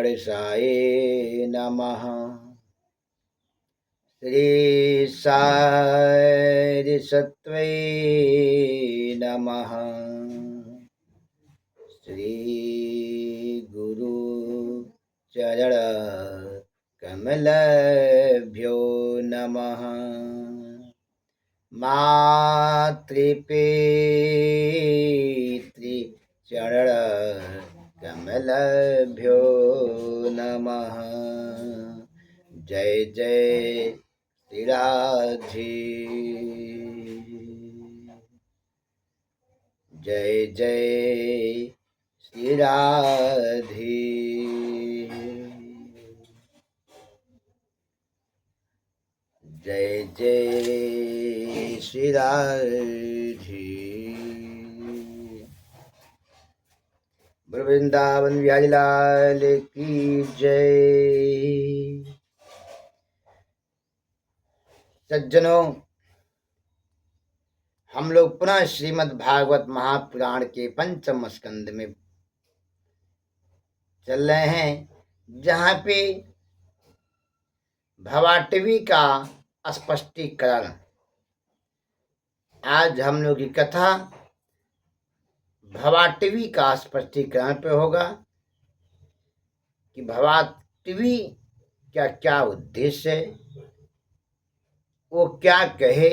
गणेशाय नमः। श्री साई सत्वै नमः। श्री गुरु चरण कमलभ्यो नमः। मातृपितृ चरण कमलभ्यो नमः। जय जय श्री राधे। जय जय श्री राधे। जय जय श्री राधे। वृंदावन बिहारी लाल की जय। सज्जनों, हम लोग पुनः श्रीमद् भागवत महापुराण के पंचम स्कंद में चल रहे हैं, जहाँ पे भवाटवी का स्पष्टीकरण। आज हम लोग की कथा भवाटवी का स्पष्टीकरण पे होगा कि भवाटवी क्या क्या उद्देश्य है, वो क्या कहे,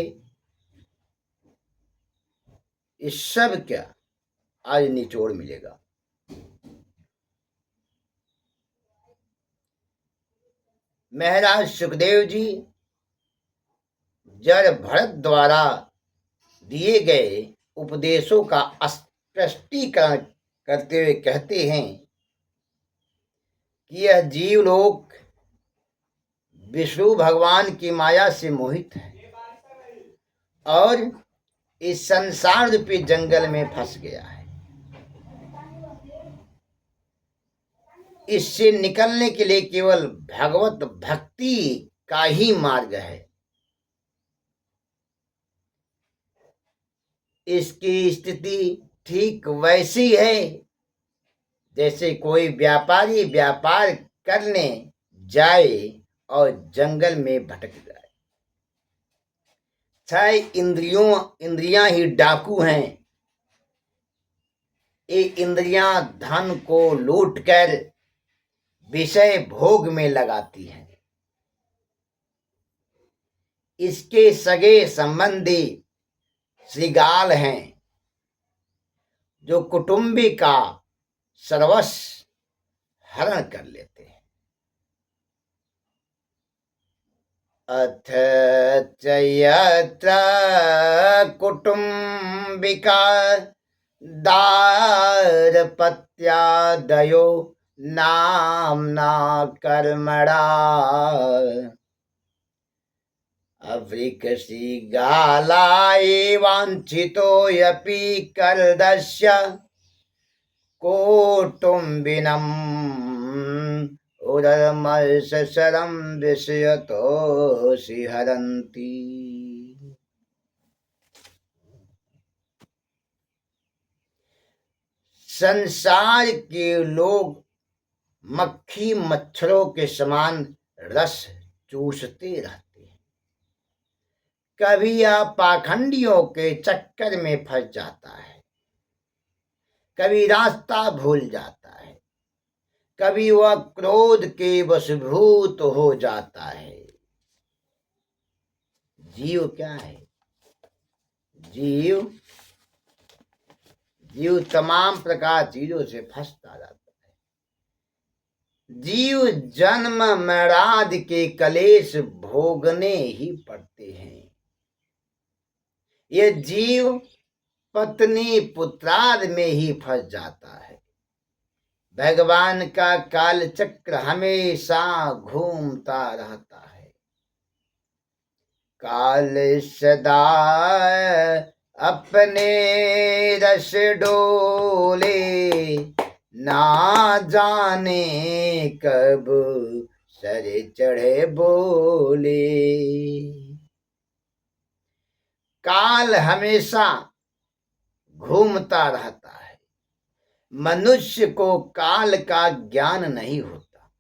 इस सब क्या आज निचोड़ मिलेगा। महाराज सुखदेव जी जड़ भरत द्वारा दिए गए उपदेशों का स्पष्टीकरण करते हुए कहते हैं कि यह जीवलोक विष्णु भगवान की माया से मोहित है और इस संसार रूपी जंगल में फंस गया है। इससे निकलने के लिए केवल भगवत भक्ति का ही मार्ग है। इसकी स्थिति ठीक वैसी है जैसे कोई व्यापारी व्यापार करने जाए और जंगल में भटक जाए। छह इंद्रियां ही डाकू हैं। ये इंद्रियां धन को लूटकर विषय भोग में लगाती हैं। इसके सगे संबंधी श्रृगाल हैं जो कुटुंबी का सर्वस्व हरण कर लेते हैं। अथ चयत्र कुटुंबिका दारपत्यादयो नाम्ना कर्मणा अवृकशृगालाय वाञ्छितोऽपि कर्दस्य कौटुम्बिनम् उदरमर्षशरं विषयतोषि हरन्ति। संसार के लोग मक्खी मच्छरों के समान रस चूसते रहते हैं। कभी यह पाखंडियों के चक्कर में फंस जाता है, कभी रास्ता भूल जाता है, कभी वह क्रोध के वशभूत हो जाता है। जीव क्या है? जीव तमाम प्रकार चीजों से फंसता रहता है। जीव जन्म मरादि के कलेश भोगने ही पड़ते हैं। यह जीव पत्नी पुत्रादि में ही फंस जाता है। भगवान का काल चक्र हमेशा घूमता रहता है। काल सदा अपने रस डोले, ना जाने कब सर चढ़े बोले। काल हमेशा घूमता रहता है। मनुष्य को काल का ज्ञान नहीं होता।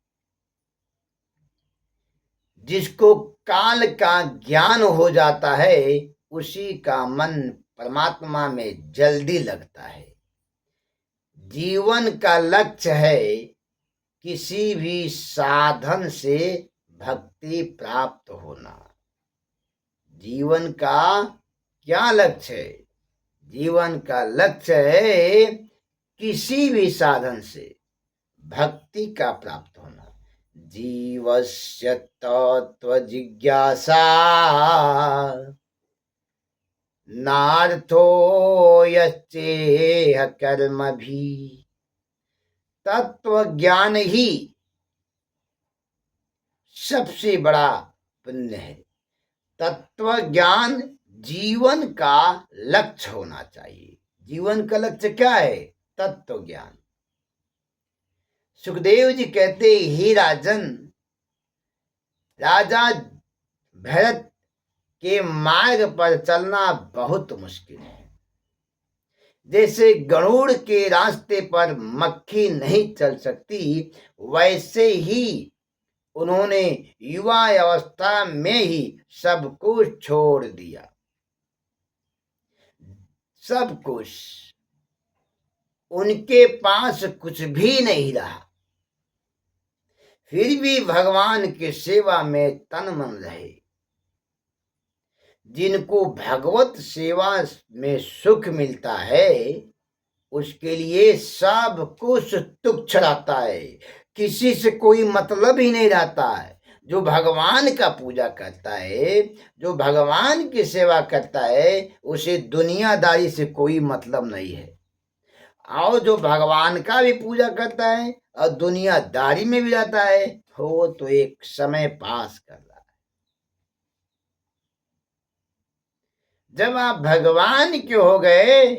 जिसको काल का ज्ञान हो जाता है उसी का मन परमात्मा में जल्दी लगता है। जीवन का लक्ष्य है किसी भी साधन से भक्ति प्राप्त होना। जीवन का क्या लक्ष्य है? जीवन का लक्ष्य है किसी भी साधन से भक्ति का प्राप्त होना। जीवस्य तत्व जिज्ञासा नार्थो यश्चेह कर्म भी। तत्व ज्ञान ही सबसे बड़ा पुण्य है। तत्व ज्ञान जीवन का लक्ष्य होना चाहिए। जीवन का लक्ष्य क्या है? तत्व ज्ञान। सुखदेव जी कहते, हे राजन, राजा भरत के मार्ग पर चलना बहुत मुश्किल है। जैसे गरुड़ के रास्ते पर मक्खी नहीं चल सकती, वैसे ही उन्होंने युवा अवस्था में ही सब कुछ छोड़ दिया। सब कुछ, उनके पास कुछ भी नहीं रहा, फिर भी भगवान की सेवा में तन मन रहे। जिनको भगवत सेवा में सुख मिलता है उसके लिए सब कुछ तुच्छ रहता है, किसी से कोई मतलब ही नहीं रहता है। जो भगवान का पूजा करता है, जो भगवान की सेवा करता है, उसे दुनियादारी से कोई मतलब नहीं है। और जो भगवान का भी पूजा करता है और दुनियादारी में भी रहता है, वो तो एक समय पास कर रहा है। जब आप भगवान के हो गए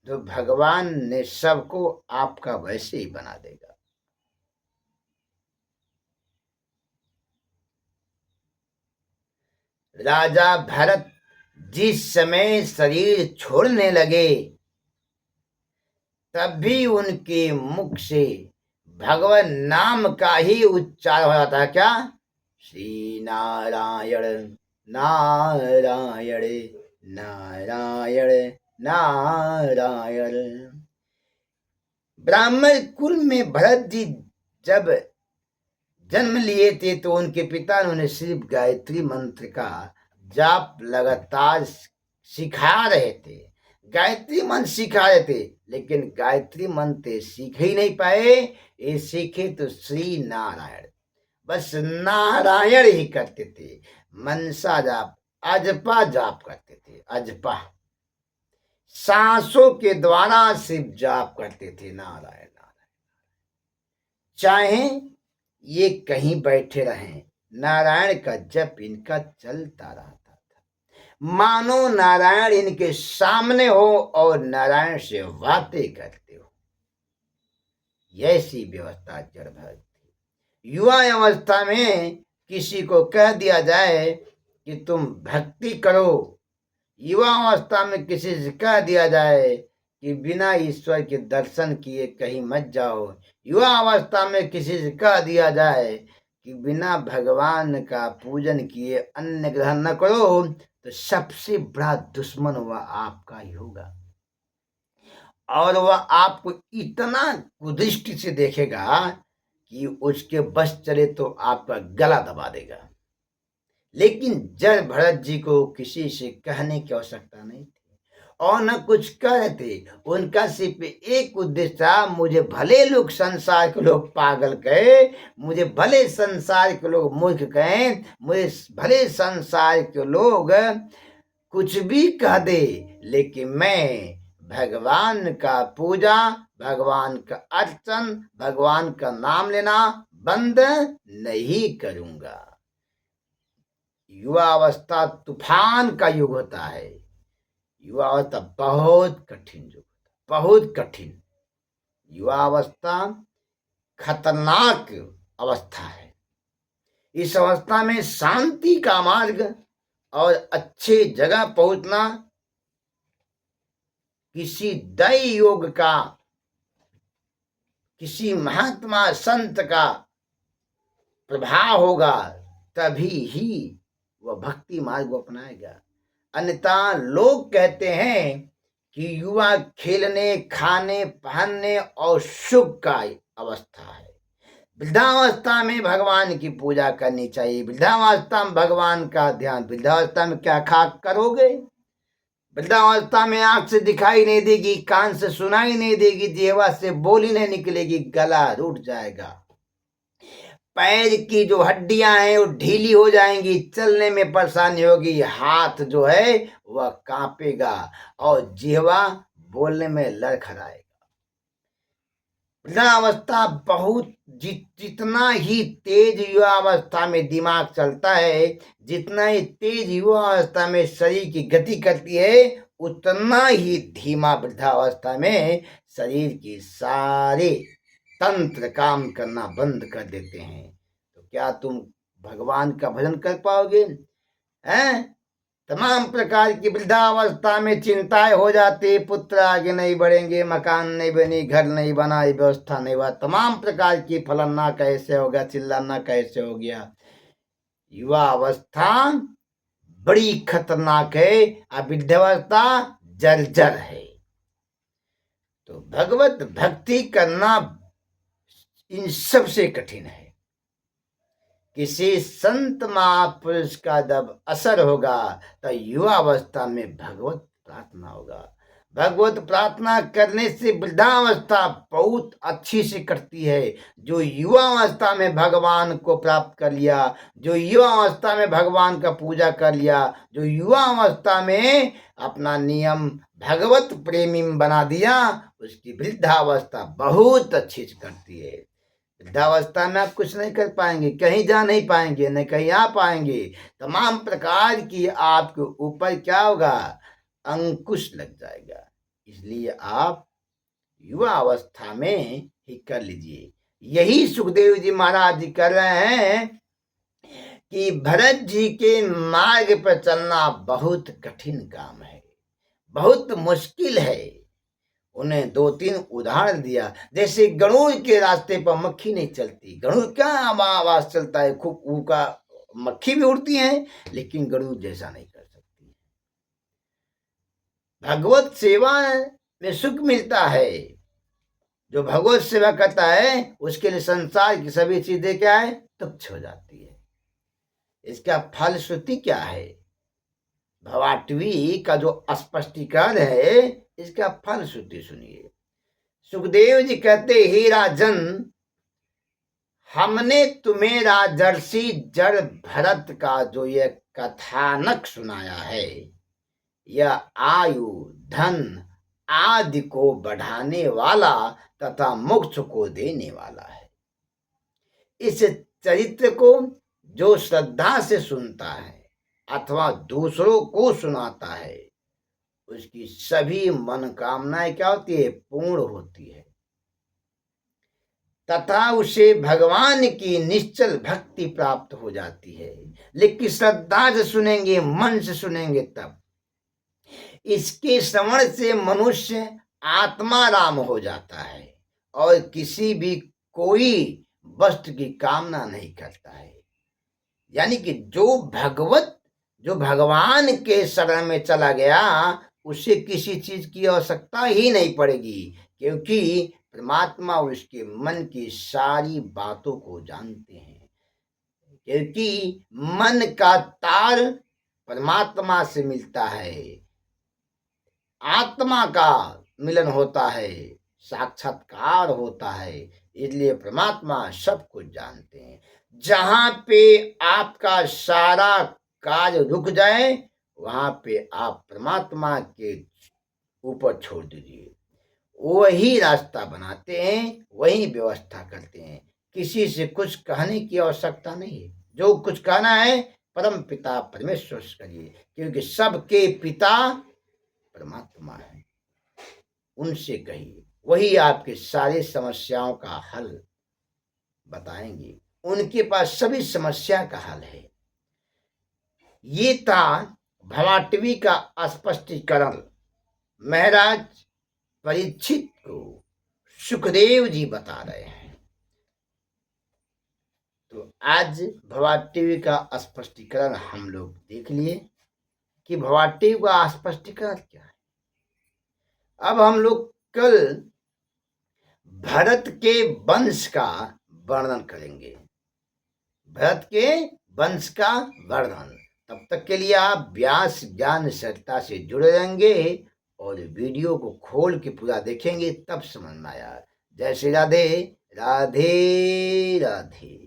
तो भगवान ने सबको आपका वैसे ही बना देगा। राजा भरत जिस समय शरीर छोड़ने लगे तब भी उनके मुख से भगवान नाम का ही उच्चार हो जाता है। क्या? श्री नारायण नारायण नारायण नारायण। ब्राह्मण कुल में भरत जी जब जन्म लिए थे तो उनके पिता ने उन्हें सिर्फ गायत्री मंत्र का जाप लगातार सिखा रहे थे। गायत्री मंत्र सिखा रहे थे, लेकिन गायत्री मंत्र सीख ही नहीं पाए। ये सीखे तो श्री नारायण, बस नारायण ही करते थे। मनसा जाप, अजपा जाप करते थे। अजपा सांसों के द्वारा सिर्फ जाप करते थे, नारायण नारायण। चाहे ये कहीं बैठे रहें, नारायण का जप इनका चलता रहता था, मानो नारायण इनके सामने हो और नारायण से बातें करते हो। ऐसी व्यवस्था जड़ भरत थी। युवा अवस्था में किसी को कह दिया जाए कि तुम भक्ति करो, युवा अवस्था में किसी से कह दिया जाए कि बिना ईश्वर के दर्शन किए कहीं मत जाओ, युवा अवस्था में किसी से कह दिया जाए कि बिना भगवान का पूजन किए अन्न ग्रहण न करो, तो सबसे बड़ा दुश्मन वह आपका ही होगा। और वह आपको इतना कुदृष्टि से देखेगा कि उसके बस चले तो आपका गला दबा देगा। लेकिन जड़ भरत जी को किसी से कहने की आवश्यकता नहीं थी और न कुछ कह रहे थे। उनका सिर्फ एक उद्देश्य था, मुझे भले लोग संसार के लोग पागल कहे, मुझे भले संसार के लोग मूर्ख कहें, मुझे भले संसार के लोग कुछ भी कह दे, लेकिन मैं भगवान का पूजा, भगवान का अर्चन, भगवान का नाम लेना बंद नहीं करूंगा। युवा अवस्था तूफान का युग होता है। युवा अवस्था बहुत कठिन युग होता है, बहुत कठिन। युवा अवस्था खतरनाक अवस्था है। इस अवस्था में शांति का मार्ग और अच्छे जगह पहुंचना किसी दैव योग का, किसी महात्मा संत का प्रभाव होगा, तभी ही वह भक्ति मार्ग को अपनाएगा। अन्यथा लोग कहते हैं कि युवा खेलने, खाने, पहनने और सुख का अवस्था है। वृद्धावस्था में भगवान की पूजा करनी चाहिए। वृद्धावस्था में भगवान का ध्यान। वृद्धावस्था में क्या खा करोगे? वृद्धावस्था में आंख से दिखाई नहीं देगी, कान से सुनाई नहीं देगी, जिह्वा से बोली नहीं निकलेगी, गला रूठ जाएगा, पैर की जो हड्डियां हैं वो ढीली हो जाएंगी, चलने में परेशानी होगी, हाथ जो है वह कांपेगा और जिह्वा बोलने में लड़खड़ाएगा। वृद्धावस्था बहुत जितना ही तेज युवावस्था में दिमाग चलता है, जितना ही तेज युवावस्था में शरीर की गति करती है, उतना ही धीमा वृद्धावस्था में शरीर की सारे तंत्र काम करना बंद कर देते हैं। तो क्या तुम भगवान का भजन कर पाओगे? हैं? तमाम प्रकार की वृद्धावस्था में चिंताएं हो जाती, पुत्र आगे नहीं बढ़ेंगे, मकान नहीं बनी, घर नहीं बना, व्यवस्था नहीं हुआ, तमाम प्रकार की फलना कैसे होगा, चिल्लाना कैसे हो गया। युवा अवस्था बड़ी खतरनाक है, अब वृद्धावस्था जर्जर है। तो भगवत भक्ति करना इन सबसे कठिन है। किसी संत महापुरुष का जब असर होगा तो युवावस्था में भगवत प्रार्थना होगा। भगवत प्रार्थना करने से वृद्धावस्था बहुत अच्छी से कटती है। जो युवावस्था में भगवान को प्राप्त कर लिया, जो युवावस्था में भगवान का पूजा कर लिया, जो युवावस्था में अपना नियम भगवत प्रेमी बना दिया, उसकी वृद्धावस्था बहुत अच्छी से कटती है। वृद्धावस्था में आप कुछ नहीं कर पाएंगे, कहीं जा नहीं पाएंगे, न कहीं आ पाएंगे। तमाम प्रकार की आपके ऊपर क्या होगा? अंकुश लग जाएगा। इसलिए आप युवा अवस्था में ही कर लीजिए। यही सुखदेव जी महाराज जी कर रहे हैं कि भरत जी के मार्ग पर चलना बहुत कठिन काम है, बहुत मुश्किल है। उन्हें 2-3 उदाहरण दिया। जैसे गरुड़ के रास्ते पर मक्खी नहीं चलती। गरुड़ क्या आवाज चलता है, खूब ऊका, मक्खी भी उड़ती है लेकिन गरुड़ जैसा नहीं कर सकती। भगवत सेवा में सुख मिलता है। जो भगवत सेवा करता है उसके लिए संसार की सभी चीजें क्या है? तुच्छ हो जाती है। इसका फलश्रुति क्या है? भवाटवी का जो स्पष्टीकरण है, इसका फलश्रुति सुनिए। सुखदेव जी कहते, हे राजन, हमने तुम्हें राजर्षि जड़ भरत का जो ये कथानक सुनाया है, यह आयु, धन आदि को बढ़ाने वाला तथा मोक्ष को देने वाला है। इस चरित्र को जो श्रद्धा से सुनता है अथवा दूसरों को सुनाता है, उसकी सभी मनोकामनाएं क्या होती है? पूर्ण होती है तथा उसे भगवान की निश्चल भक्ति प्राप्त हो जाती है। लेकिन श्रद्धा से सुनेंगे, मन से सुनेंगे तब। इसके श्रवण से मनुष्य आत्मा राम हो जाता है और किसी भी कोई वस्तु की कामना नहीं करता है। यानी कि जो भगवान के शरण में चला गया, उसे किसी चीज की आवश्यकता ही नहीं पड़ेगी, क्योंकि परमात्मा उसके मन की सारी बातों को जानते हैं। क्योंकि मन का तार परमात्मा से मिलता है, आत्मा का मिलन होता है, साक्षात्कार होता है। इसलिए परमात्मा सब कुछ जानते हैं। जहां पे आपका सारा कार्य रुक जाए, वहां पे आप परमात्मा के ऊपर छोड़ दीजिए। वही रास्ता बनाते हैं, वही व्यवस्था करते हैं। किसी से कुछ कहने की आवश्यकता नहीं है। जो कुछ कहना है परम पिता परमेश्वर से करिए, क्योंकि सबके पिता परमात्मा है। उनसे कहिए, वही आपके सारी समस्याओं का हल बताएंगे। उनके पास सभी समस्या का हल है। ये था भवाटवी का स्पष्टीकरण। महाराज परीक्षित को सुखदेव जी बता रहे हैं। तो आज भवार टीवी का स्पष्टीकरण हम लोग देख लिए कि भवार टीवी का स्पष्टीकरण क्या है। अब हम लोग कल भरत के वंश का वर्णन करेंगे, भरत के वंश का वर्णन। तब तक के लिए आप व्यास ज्ञान सरिता से जुड़े रहेंगे और वीडियो को खोल के पूरा देखेंगे, तब समझ में आया। जय श्री राधे, राधे राधे।